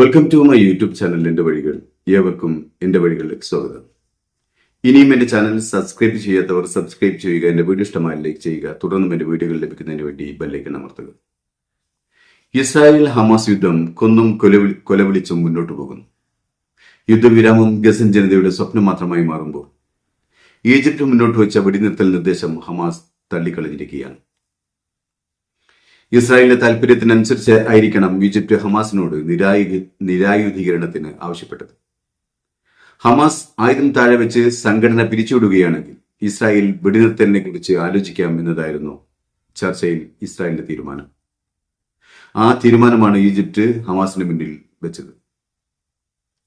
Welcome to my YouTube channel എൻ്റെ വഴികൾ. ഏവർക്കും എൻ്റെ വഴികളിലേക്ക് സ്വാഗതം. ഇനിയും എൻ്റെ ചാനൽ സബ്സ്ക്രൈബ് ചെയ്യാത്തവർ സബ്സ്ക്രൈബ് ചെയ്യുക, എൻ്റെ വീഡിയോ ഇഷ്ടമായി ലൈക്ക് ചെയ്യുക, തുടർന്നും എൻ്റെ വീഡിയോകൾ ലഭിക്കുന്നതിന് വേണ്ടി ബെല്ലൈക്കൺ അമർത്തുക. ഇസ്രായേൽ ഹമാസ് യുദ്ധം കൊന്നും കൊലവിളിച്ചും മുന്നോട്ടു പോകുന്നു. യുദ്ധവിരാമം ഗസൻ ജനതയുടെ സ്വപ്നം മാത്രമായി മാറുമ്പോൾ ഈജിപ്ത് മുന്നോട്ട് വെച്ച വെടിനിർത്തൽ നിർദ്ദേശം ഹമാസ് തള്ളിക്കളഞ്ഞിരിക്കുകയാണ്. ഇസ്രായേലിന്റെ താൽപര്യത്തിനനുസരിച്ച് ആയിരിക്കണം ഈജിപ്ത് ഹമാസിനോട് നിരായുധീകരണത്തിന് ആവശ്യപ്പെട്ടത്. ഹമാസ് ആയുധം താഴെ വെച്ച് സംഘടന പിരിച്ചുവിടുകയാണെങ്കിൽ ഇസ്രായേൽ വെടിനിർത്തലിനെ കുറിച്ച് ആലോചിക്കാം എന്നതായിരുന്നു ചർച്ചയിൽ ഇസ്രായേലിന്റെ തീരുമാനം. ആ തീരുമാനമാണ് ഈജിപ്ത് ഹമാസിന് മുന്നിൽ വെച്ചത്.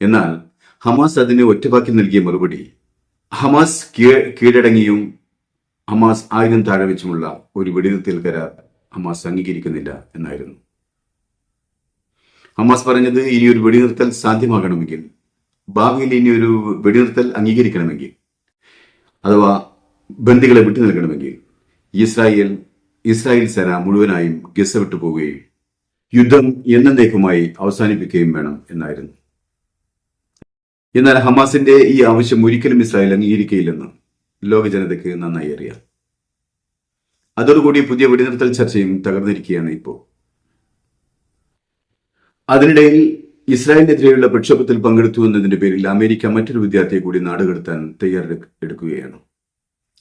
എന്നാൽ ഹമാസ് അതിന് ഒറ്റവാക്കി നൽകിയ മറുപടി ഹമാസ് കീഴടങ്ങിയും ഹമാസ് ആയുധം താഴെ വെച്ചുമുള്ള ഒരു വെടിനിർത്തൽ കരാർ ഹമാസ് അംഗീകരിക്കുന്നില്ല എന്നായിരുന്നു. ഹമാസ് പറഞ്ഞത് ഇനിയൊരു വെടിനിർത്തൽ സാധ്യമാകണമെങ്കിൽ, ഭാവിയിൽ ഇനിയൊരു വെടിനിർത്തൽ അംഗീകരിക്കണമെങ്കിൽ, അഥവാ ബന്ദികളെ വിട്ടു നൽകണമെങ്കിൽ ഇസ്രായേൽ സേന മുഴുവനായും ഗസ വിട്ടു പോവുകയും യുദ്ധം എന്നേക്കുമായി അവസാനിപ്പിക്കുകയും വേണം എന്നായിരുന്നു. എന്നാൽ ഹമാസിന്റെ ഈ ആവശ്യം ഒരിക്കലും ഇസ്രായേൽ അംഗീകരിക്കുകയില്ലെന്ന് ലോക ജനതയ്ക്ക് നന്നായി അറിയാം. അതോടുകൂടി പുതിയ വെടിനിർത്തൽ ചർച്ചയും തകർന്നിരിക്കുകയാണ് ഇപ്പോൾ. അതിനിടയിൽ ഇസ്രായേലിനെതിരെയുള്ള പ്രക്ഷോഭത്തിൽ പങ്കെടുത്തു എന്നതിന്റെ പേരിൽ അമേരിക്ക മറ്റൊരു വിദ്യാർത്ഥിയെ കൂടി നാടുകടത്താൻ തയ്യാറെടുക്കുകയാണ്.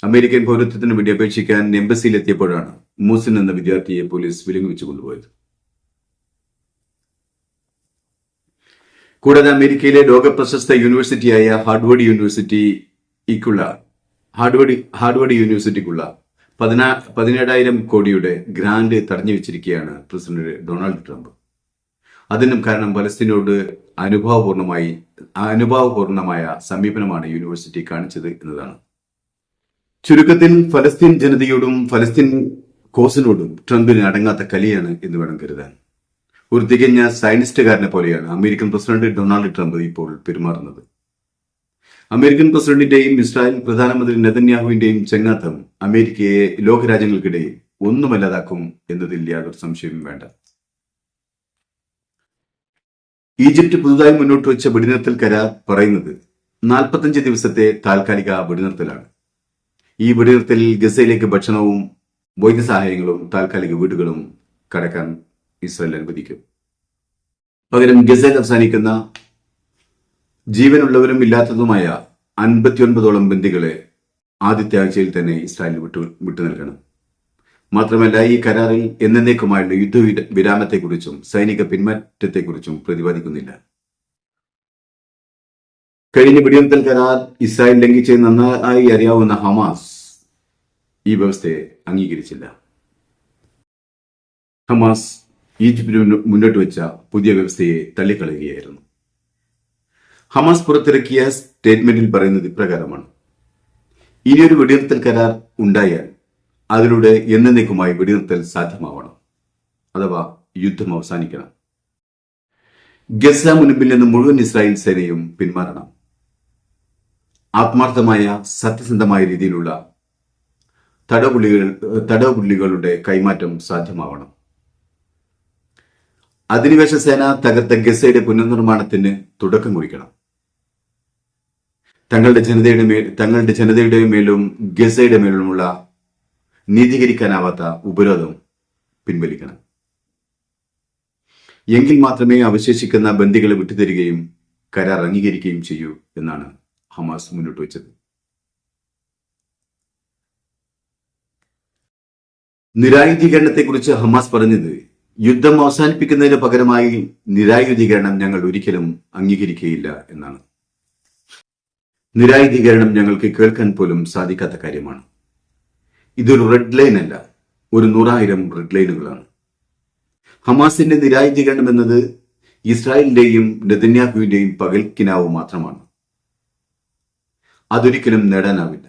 അമേരിക്കൻ പൗരത്വത്തിന് വേണ്ടി അപേക്ഷിക്കാൻ എംബസിയിലെത്തിയപ്പോഴാണ് മൂസിൻ എന്ന വിദ്യാർത്ഥിയെ പോലീസ് വിലങ്ങ് വെച്ചു കൊണ്ടുപോയത്. കൂടാതെ അമേരിക്കയിലെ ലോക പ്രശസ്ത യൂണിവേഴ്സിറ്റിയായ ഹാർഡ്വേർഡ് യൂണിവേഴ്സിറ്റിക്കുള്ള 17,000 കോടിയുടെ ഗ്രാന്റ് തടഞ്ഞു വെച്ചിരിക്കുകയാണ് പ്രസിഡന്റ് ഡൊണാൾഡ് ട്രംപ്. അതിനും കാരണം പലസ്തീനോട് അനുഭാവപൂർണമായ സമീപനമാണ് യൂണിവേഴ്സിറ്റി കാണിച്ചത് എന്നതാണ്. ചുരുക്കത്തിൽ ഫലസ്തീൻ ജനതയോടും ഫലസ്തീൻ കോസിനോടും ട്രംപിന് അടങ്ങാത്ത കലിയാണ് എന്ന് വേണം കരുതാൻ. ഒരു തികഞ്ഞ സയനിസ്റ്റുകാരനെ പോലെയാണ് അമേരിക്കൻ പ്രസിഡന്റ് ഡൊണാൾഡ് ട്രംപ് ഇപ്പോൾ പെരുമാറുന്നത്. അമേരിക്കൻ പ്രസിഡന്റിന്റെയും ഇസ്രായേൽ പ്രധാനമന്ത്രി നെതന്യാഹുവിന്റെയും ചെങ്ങാത്തം അമേരിക്കയെ ലോകരാജ്യങ്ങൾക്കിടയിൽ ഒന്നുമല്ലാതാക്കും എന്നതിൽ യാതൊരു സംശയവും വേണ്ട. ഈജിപ്ത് പുതുതായി മുന്നോട്ട് വെച്ച വെടിനിർത്തൽ കരാർ പറയുന്നത് 45 ദിവസത്തെ താൽക്കാലിക വെടിനിർത്തലാണ്. ഈ വെടിനിർത്തലിൽ ഗസയിലേക്ക് ഭക്ഷണവും വൈദ്യസഹായങ്ങളും താൽക്കാലിക വീടുകളും കടക്കാൻ ഇസ്രായേൽ അനുവദിക്കും. പകരം ഗസയിൽ അവസാനിക്കുന്ന ജീവനുള്ളവരും ഇല്ലാത്തതുമായ 59ഓളം ബന്ദികളെ ആദ്യത്തെ ആഴ്ചയിൽ തന്നെ ഇസ്രായേൽ വിട്ടു നൽകണം. മാത്രമല്ല, ഈ കരാറിൽ എന്നേക്കുമായുള്ള യുദ്ധവിരാമത്തെക്കുറിച്ചും സൈനിക പിന്മാറ്റത്തെക്കുറിച്ചും പ്രതിപാദിക്കുന്നില്ല. കഴിഞ്ഞ വെടിനിർത്തൽ കരാർ ഇസ്രായേൽ ലംഘിച്ച് നന്നായി അറിയാവുന്ന ഹമാസ് ഈ വ്യവസ്ഥയെ അംഗീകരിച്ചില്ല. ഹമാസ് ഈജിപ്തിന് മുന്നോട്ട് വെച്ച പുതിയ വ്യവസ്ഥയെ തള്ളിക്കളയുകയായിരുന്നു. ഹമാസ് പുറത്തിറക്കിയ സ്റ്റേറ്റ്മെന്റിൽ പറയുന്നത് ഇപ്രകാരമാണ്: ഇനിയൊരു വെടിനിർത്തൽ കരാർ ഉണ്ടായാൽ അതിലൂടെ എന്നേക്കുമായി വെടിനിർത്തൽ സാധ്യമാവണം, അഥവാ യുദ്ധം അവസാനിക്കണം. ഗസ മുൻപിൽ നിന്ന് മുഴുവൻ ഇസ്രായേൽ സേനയും പിന്മാറണം. ആത്മാർത്ഥമായ സത്യസന്ധമായ രീതിയിലുള്ള തടവുപുള്ളികളുടെ കൈമാറ്റം സാധ്യമാവണം. അധിനിവേശ സേന തകർത്ത ഗസയുടെ പുനർനിർമ്മാണത്തിന് തുടക്കം കുറിക്കണം. തങ്ങളുടെ ജനതയുടെ മേലും ഗസയുടെ മേലുമുള്ള നീതീകരിക്കാനാവാത്ത ഉപരോധം പിൻവലിക്കണം. എങ്കിൽ മാത്രമേ അവശേഷിക്കുന്ന ബന്ദികളെ വിട്ടുതരികയും കരാർ അംഗീകരിക്കുകയും ചെയ്യൂ എന്നാണ് ഹമാസ് മുന്നോട്ട് വെച്ചത്. നിരായുധീകരണത്തെക്കുറിച്ച് ഹമാസ് പറഞ്ഞത്, യുദ്ധം അവസാനിപ്പിക്കുന്നതിന് പകരമായി നിരായുധീകരണം ഞങ്ങൾ ഒരിക്കലും അംഗീകരിക്കുകയില്ല എന്നാണ്. നിരായുധീകരണം ഞങ്ങൾക്ക് കേൾക്കാൻ പോലും സാധിക്കാത്ത കാര്യമാണ്. ഇതൊരു റെഡ് ലൈൻ അല്ല, ഒരു 100,000 റെഡ് ലൈനുകളാണ്. ഹമാസിന്റെ നിരായുധീകരണം എന്നത് ഇസ്രായേലിന്റെയും നെതന്യാഹുവിന്റെയും പകൽക്കിനാവ് മാത്രമാണ്. അതൊരിക്കലും നേടാനാവില്ല.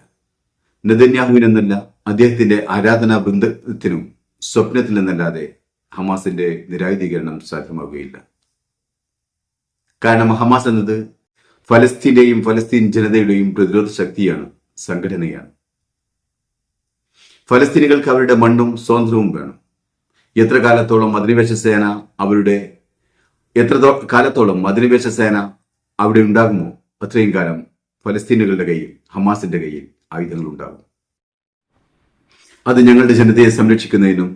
നെതന്യാഹുവിനെന്നല്ല, അദ്ദേഹത്തിന്റെ ആരാധനാ വൃന്ദത്തിനും സ്വപ്നത്തിൽ നിന്നല്ലാതെ ഹമാസിന്റെ നിരായുധീകരണം സാധ്യമാവുകയില്ല. കാരണം ഹമാസ് എന്നത് ഫലസ്തീന്റെയും ഫലസ്തീൻ ജനതയുടെയും പ്രതിരോധ ശക്തിയാണ്, സംഘടനയാണ്. ഫലസ്തീനികൾക്ക് അവരുടെ മണ്ണും സ്വാതന്ത്ര്യവും വേണം. എത്ര കാലത്തോളം അധിനിവേശ സേന അവരുടെ കാലത്തോളം അധിനിവേശ സേന അവിടെ ഉണ്ടാകുമോ അത്രയും കാലം ഫലസ്തീനുകളുടെ കയ്യിൽ, ഹമാസിന്റെ കയ്യിൽ ആയുധങ്ങൾ ഉണ്ടാകും. അത് ഞങ്ങളുടെ ജനതയെ സംരക്ഷിക്കുന്നതിനും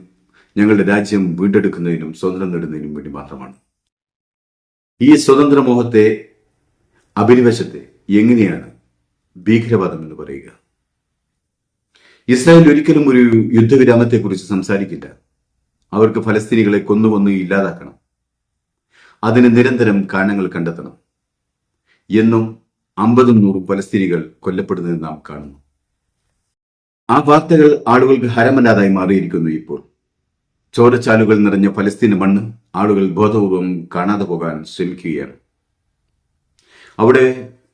ഞങ്ങളുടെ രാജ്യം വീണ്ടെടുക്കുന്നതിനും സ്വതന്ത്രം നേടുന്നതിനും വേണ്ടി മാത്രമാണ്. ഈ സ്വതന്ത്ര മോഹത്തെ, അഭിനിവേശത്തെ എങ്ങനെയാണ് ഭീകരവാദം എന്ന് പറയുക? ഇസ്രായേൽ ഒരിക്കലും ഒരു യുദ്ധവിരാമത്തെക്കുറിച്ച് സംസാരിക്കില്ല. അവർക്ക് ഫലസ്തീനികളെ കൊന്നുകൊന്ന് ഇല്ലാതാക്കണം, അതിന് നിരന്തരം കാരണങ്ങൾ കണ്ടെത്തണം. എന്നും 50-100 ഫലസ്തീനികൾ കൊല്ലപ്പെടുന്നത് നാം കാണുന്നു. ആ വാർത്തകൾ ആളുകൾക്ക് ഹരമല്ലാതായി മാറിയിരിക്കുന്നു. ഇപ്പോൾ ചോരച്ചാലുകൾ നിറഞ്ഞ ഫലസ്തീൻ മണ്ണ് ആളുകൾ ബോധപൂർവം കാണാതെ പോകാൻ ശ്രമിക്കുകയാണ്. അവിടെ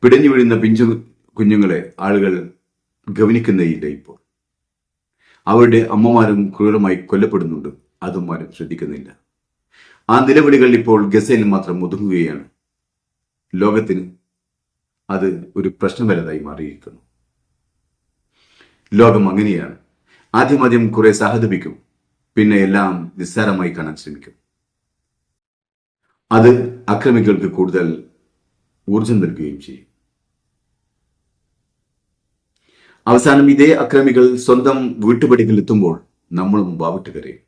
പിടഞ്ഞു വീഴുന്ന പിഞ്ചു കുഞ്ഞുങ്ങളെ ആളുകൾ ഗവനിക്കുന്നേയില്ല. ഇപ്പോൾ അവരുടെ അമ്മമാരും ക്രൂരമായി കൊല്ലപ്പെടുന്നുണ്ട്, അതും ആരും ശ്രദ്ധിക്കുന്നില്ല. ആ നിലവിളികൾ ഇപ്പോൾ ഗസയിൽ മാത്രം ഒതുങ്ങുകയാണ്. ലോകത്തിന് അത് ഒരു പ്രശ്നമല്ലതായി മാറിയിരിക്കുന്നു. ലോകം അങ്ങനെയാണ്. ആദ്യം കുറെ സഹതപിക്കും, പിന്നെ എല്ലാം നിസ്സാരമായി കാണാൻ ശ്രമിക്കും. അത് അക്രമികൾക്ക് കൂടുതൽ ഊർജം നൽകുകയും ചെയ്യും. അവസാനം ഇതേ അക്രമികൾ സ്വന്തം വീട്ടുപടികൾ എത്തുമ്പോൾ നമ്മളും വാവിട്ട് കരയും.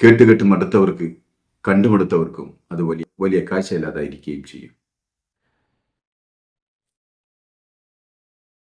കേട്ടുകെട്ട് മടുത്തവർക്ക്, കണ്ടുമടുത്തവർക്കും അത് വലിയ കാഴ്ചയില്ലാതായിരിക്കുകയും ചെയ്യും.